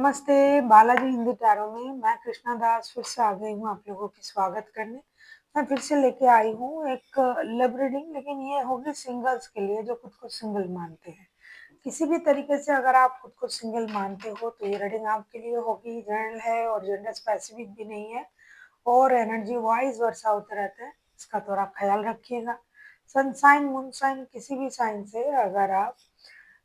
नमस्ते, बालाजी हिंदी टैरो में मैं कृष्णा दास फिर से आ गई हूँ आप लोगों की स्वागत करने। मैं फिर से लेके आई हूँ एक लव रीडिंग, लेकिन ये होगी सिंगल्स के लिए जो खुद को सिंगल मानते हैं। किसी भी तरीके से अगर आप खुद को सिंगल मानते हो तो ये रीडिंग आपके लिए होगी। जनरल है और जेंडर स्पेसिफिक भी नहीं है और एनर्जी वाइज वर्षा होते रहते हैं, इसका थोड़ा ख्याल रखिएगा। सनसाइन मूनसाइन किसी भी साइन से अगर आप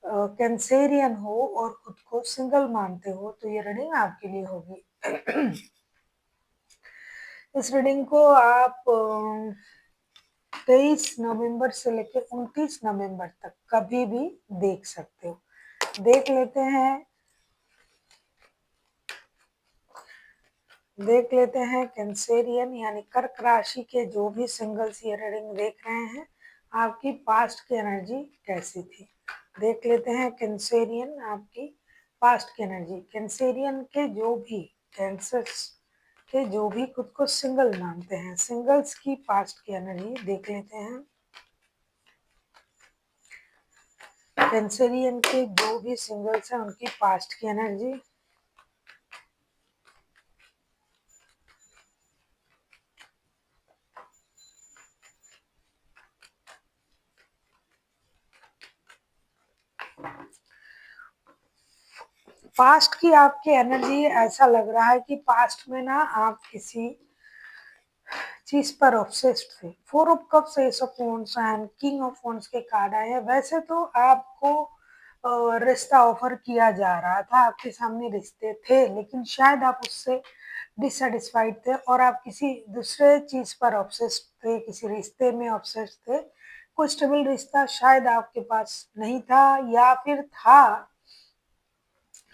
कैंसेरियन हो और खुद को सिंगल मानते हो तो ये रीडिंग आपके लिए होगी। इस रीडिंग को आप 23 नवंबर से लेकर 29 नवंबर तक कभी भी देख सकते हो। देख लेते हैं कैंसेरियन यानी कर्क राशि के जो भी सिंगल्स ये रीडिंग देख रहे हैं, आपकी पास्ट की एनर्जी कैसी थी। देख लेते हैं कैंसेरियन आपकी पास्ट की एनर्जी। कैंसेरियन के जो भी कैंसर्स के जो भी खुद को सिंगल मानते हैं, सिंगल्स की पास्ट की एनर्जी देख लेते हैं। कैंसेरियन के जो भी सिंगल्स हैं उनकी पास्ट की एनर्जी। पास्ट की आपकी एनर्जी ऐसा लग रहा है कि पास्ट में ना आप किसी चीज पर ऑब्सेस्ड थे। 4 of cups, S of wands and king of wands के कार्ड आए हैं। वैसे तो आपको रिश्ता ऑफर किया जा रहा था, आपके सामने रिश्ते थे, लेकिन शायद आप उससे डिससेटिस्फाइड थे और आप किसी दूसरे चीज पर ऑब्सेस्ड थे, किसी रिश्ते में ऑब्सेस्ड थे। कोई स्टेबल रिश्ता शायद आपके पास नहीं था या फिर था,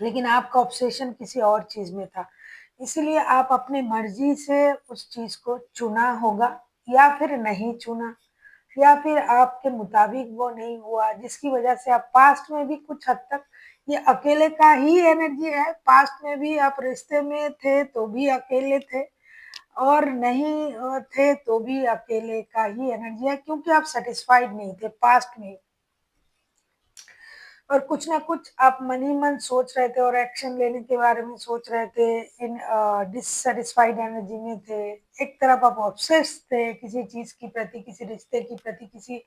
लेकिन आपका ऑब्सेशन किसी और चीज में था। इसीलिए आप अपनी मर्जी से उस चीज को चुना होगा या फिर नहीं चुना, या फिर आपके मुताबिक वो नहीं हुआ, जिसकी वजह से आप पास्ट में भी कुछ हद तक ये अकेले का ही एनर्जी है। पास्ट में भी आप रिश्ते में थे तो भी अकेले थे और नहीं थे तो भी अकेले का ही एनर्जी है, क्योंकि आप सेटिस्फाइड नहीं थे पास्ट में और कुछ ना कुछ आप मन ही मन सोच रहे थे और एक्शन लेने के बारे में सोच रहे थे। इन डिससेटिस्फाइड एनर्जी में थे। एक तरफ आप ऑब्सेस्ड थे किसी चीज की प्रति, किसी रिश्ते की प्रति, किसी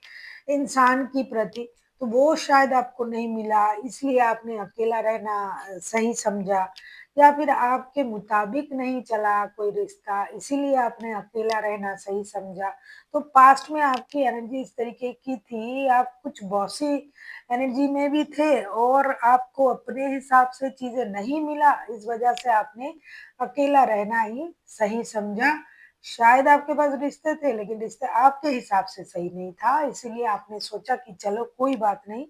इंसान की प्रति, तो वो शायद आपको नहीं मिला, इसलिए आपने अकेला रहना सही समझा, या फिर आपके मुताबिक नहीं चला कोई रिश्ता, इसीलिए आपने अकेला रहना सही समझा। तो पास्ट में आपकी एनर्जी इस तरीके की थी, आप कुछ बॉसी एनर्जी में भी थे और आपको अपने हिसाब से चीजें नहीं मिला, इस वजह से आपने अकेला रहना ही सही समझा। शायद आपके पास रिश्ते थे लेकिन रिश्ते आपके हिसाब से सही नहीं था, इसीलिए आपने सोचा कि चलो कोई बात नहीं,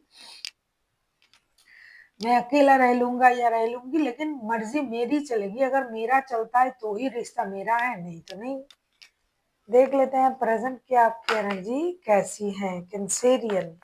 मैं अकेला रह लूंगा या रह लूंगी, लेकिन मर्जी मेरी चलेगी, अगर मेरा चलता है तो ही रिश्ता मेरा है, नहीं तो नहीं। देख लेते हैं प्रेजेंट की आपकी एनर्जी कैसी है कैंसेरियन।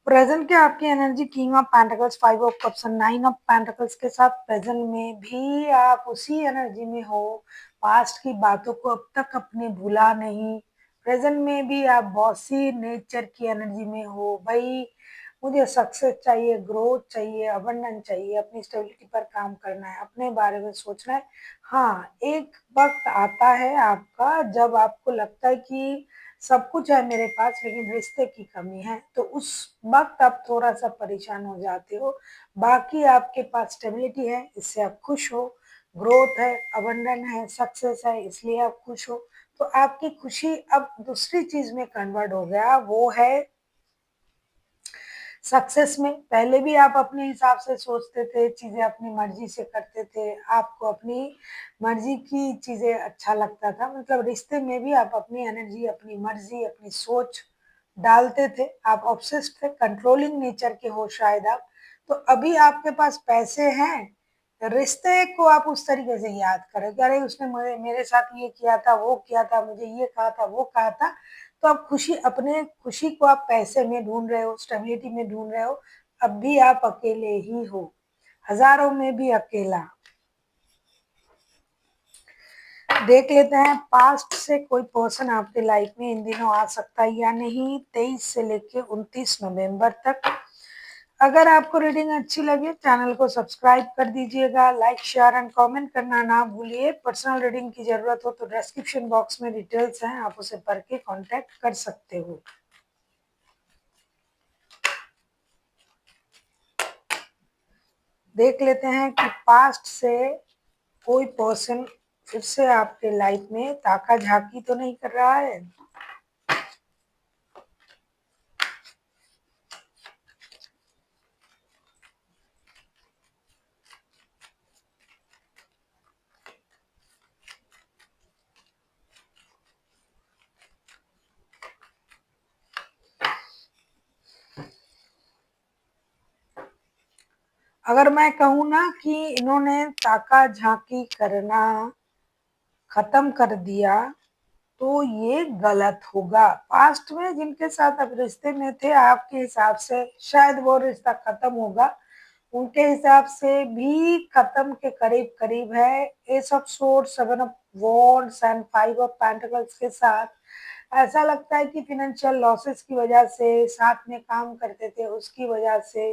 प्रेजेंट के आपकी energy king of pentacles, 5 of cups, 9 of pentacles के साथ प्रेजेंट में भी आप उसी एनर्जी में हो। पास्ट की बातों को अब तक अपने भूला नहीं। प्रेजेंट में भी आप बॉसी नेचर की एनर्जी में हो। भाई मुझे सक्सेस चाहिए, ग्रोथ चाहिए, अबंडेंस चाहिए, अपनी स्टेबिलिटी पर काम करना है, अपने बारे में सोचना है। हाँ, एक वक्त आता है आपका जब आपको लगता है कि सब कुछ है मेरे पास लेकिन रिश्ते की कमी है, तो उस वक्त आप थोड़ा सा परेशान हो जाते हो। बाकी आपके पास स्टेबिलिटी है, इससे आप खुश हो, ग्रोथ है, अबंडन है, सक्सेस है, इसलिए आप खुश हो। तो आपकी खुशी अब दूसरी चीज में कन्वर्ट हो गया, वो है सक्सेस में पहले भी आप अपने हिसाब से सोचते थे, चीज़ें अपनी मर्ज़ी से करते थे, आपको अपनी मर्ज़ी की चीज़ें अच्छा लगता था, मतलब रिश्ते में भी आप अपनी एनर्जी, अपनी मर्ज़ी, अपनी सोच डालते थे, आप ऑब्सेस्ड थे, कंट्रोलिंग नेचर के हो शायद आप। तो अभी आपके पास पैसे हैं, रिश्ते को आप उस तरीके से याद करें कि अरे उसने मुझे मेरे साथ ये किया था, वो किया था, मुझे ये कहा था, वो कहा था। तो आप खुशी को आप पैसे में ढूँढ रहे हो, स्टेबिलिटी में ढूँढ रहे हो, अब भी आप अकेले ही हो, हज़ारों में भी अकेला। देख लेते हैं पास्ट से कोई पर्सन आपके लाइफ में इन दिनों आ सकता है या नहीं, 23 से लेके 29 नवंबर तक। अगर आपको रीडिंग अच्छी लगे चैनल को सब्सक्राइब कर दीजिएगा, लाइक शेयर एंड कमेंट करना ना भूलिए। पर्सनल रीडिंग की जरूरत हो तो डिस्क्रिप्शन बॉक्स में डिटेल्स हैं, आप उसे पढ़ के कांटेक्ट कर सकते हो। देख लेते हैं कि पास्ट से कोई पर्सन फिर से आपके लाइफ में ताका झाकी तो नहीं कर रहा है। अगर मैं कहूँ ना कि इन्होंने ताका झाकी करना खत्म कर दिया तो ये गलत होगा। पास्ट में जिनके साथ आप रिश्ते में थे, आपके हिसाब से शायद वो रिश्ता खत्म होगा, उनके हिसाब से भी खत्म के करीब करीब है। S of sword, seven of wands and five of pentacles के साथ ऐसा लगता है कि फिनेंशियल लॉसेस की वजह से, साथ में काम करते थे उसकी वजह से,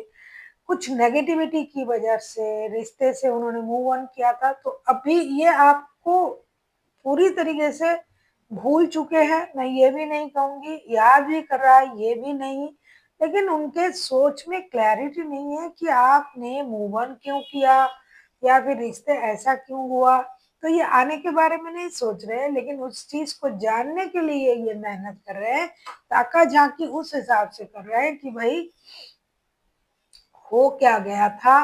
कुछ नेगेटिविटी की वजह से रिश्ते से उन्होंने मूव ऑन किया था। तो अभी ये आपको पूरी तरीके से भूल चुके हैं, मैं ये भी नहीं कहूँगी, याद भी कर रहा है ये भी नहीं, लेकिन उनके सोच में क्लैरिटी नहीं है कि आपने मूव ऑन क्यों किया या फिर रिश्ते ऐसा क्यों हुआ। तो ये आने के बारे में नहीं सोच रहे हैं, लेकिन उस चीज को जानने के लिए ये मेहनत कर रहे हैं, ताका झांकी उस हिसाब से कर रहे हैं कि भाई हो क्या गया था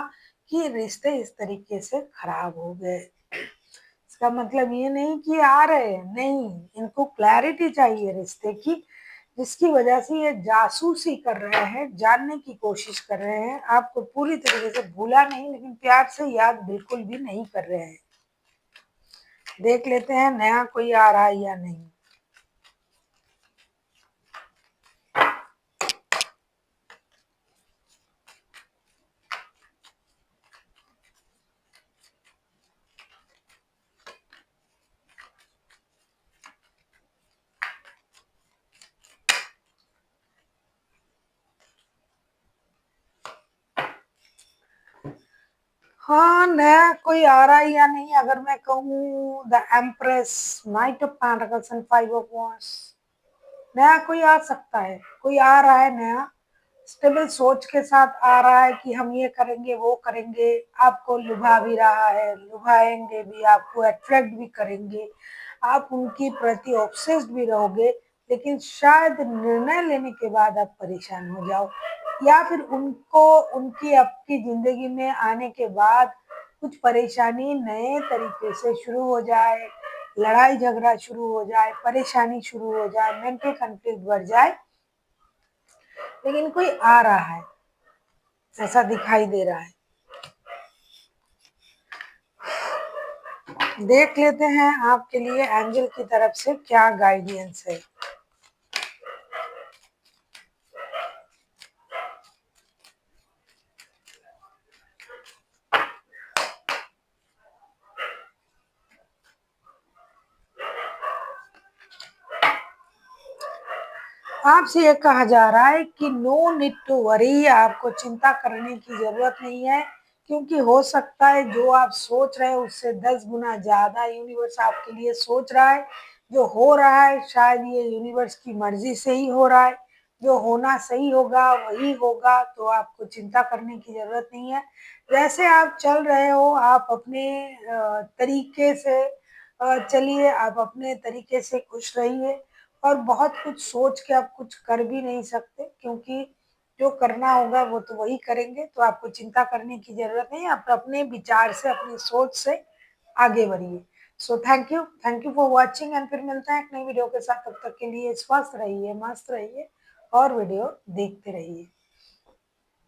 कि रिश्ते इस तरीके से खराब हो गए। इसका मतलब ये नहीं कि आ रहे हैं, नहीं, इनको क्लैरिटी चाहिए रिश्ते की, जिसकी वजह से ये जासूसी कर रहे हैं, जानने की कोशिश कर रहे हैं। आपको पूरी तरीके से भूला नहीं, लेकिन प्यार से याद बिल्कुल भी नहीं कर रहे हैं। देख लेते हैं नया कोई आ रहा है या नहीं। हाँ, नया कोई आ रहा है या नहीं, अगर मैं कहूँ the empress, night of pentacles and five of wands, नया कोई आ सकता है, कोई आ रहा है नया, स्टेबल सोच के साथ आ रहा है कि हम ये करेंगे वो करेंगे, आपको लुभा भी रहा है, लुभाएंगे भी, आपको अट्रैक्ट भी करेंगे, आप उनकी प्रति ऑब्सेस्ड भी रहोगे, लेकिन शायद निर्णय लेने के बाद आप परेशान हो जाओ, या फिर उनको उनकी आपकी जिंदगी में आने के बाद कुछ परेशानी नए तरीके से शुरू हो जाए, लड़ाई झगड़ा शुरू हो जाए, परेशानी शुरू हो जाए, मेंटल कॉन्फ्लिक्ट बढ़ जाए, लेकिन कोई आ रहा है, ऐसा दिखाई दे रहा है। देख लेते हैं आपके लिए एंजल की तरफ से क्या गाइडेंस है। आपसे ये कहा जा रहा है कि नो नीड टू वरी, आपको चिंता करने की जरूरत नहीं है, क्योंकि हो सकता है जो आप सोच रहे हैं उससे 10 गुना ज्यादा यूनिवर्स आपके लिए सोच रहा है। जो हो रहा है शायद ये यूनिवर्स की मर्जी से ही हो रहा है, जो होना सही होगा वही होगा, तो आपको चिंता करने की जरूरत नहीं है। जैसे आप चल रहे हो आप अपने तरीके से चलिए, आप अपने तरीके से खुश रहिए, और बहुत कुछ सोच के आप कुछ कर भी नहीं सकते, क्योंकि जो करना होगा वो तो वही करेंगे, तो आपको चिंता करने की जरूरत नहीं है। आप अपने विचार से, अपनी सोच से आगे बढ़िए। So thank you for watching, and फिर मिलते हैं एक नई वीडियो के साथ। तब तक के लिए स्वस्थ रहिए, मस्त रहिए और वीडियो देखते रहिए।